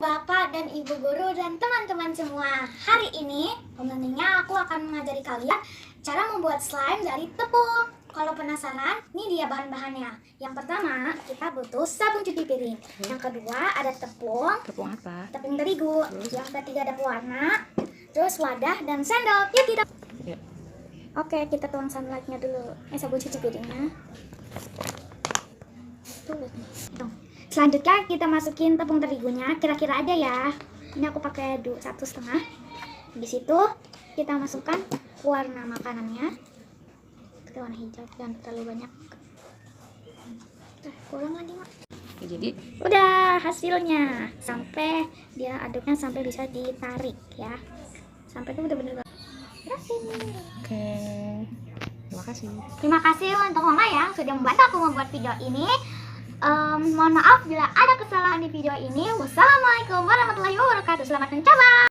Bapak dan Ibu Guru dan teman-teman semua, hari ini pembuatannya aku akan mengajari kalian cara membuat slime dari tepung. Kalau penasaran, ini dia bahan-bahannya. Yang pertama, kita butuh sabun cuci piring. Yang kedua, ada tepung. Tepung apa? Tepung terigu. Yang ketiga, ada pewarna. Terus wadah dan sendok. Yuk kita. Ya. Oke, kita tuang sunlightnya dulu. Sabun cuci piringnya. Tuh. Selanjutnya kita masukin tepung terigunya, kira-kira aja ya. Ini aku pakai 1,5. Habis itu kita masukkan warna makanannya. Kita warna hijau, jangan terlalu banyak. Kurang lagi, Mak. Jadi Udah hasilnya. Sampai dia aduknya sampai bisa ditarik ya. Sampai itu bener-bener berhasil. oke. Terima kasih. Terima kasih untuk Mama yang sudah membantu aku membuat video ini. Mohon maaf bila ada kesalahan di video ini. Wassalamualaikum warahmatullahi wabarakatuh. Selamat mencoba.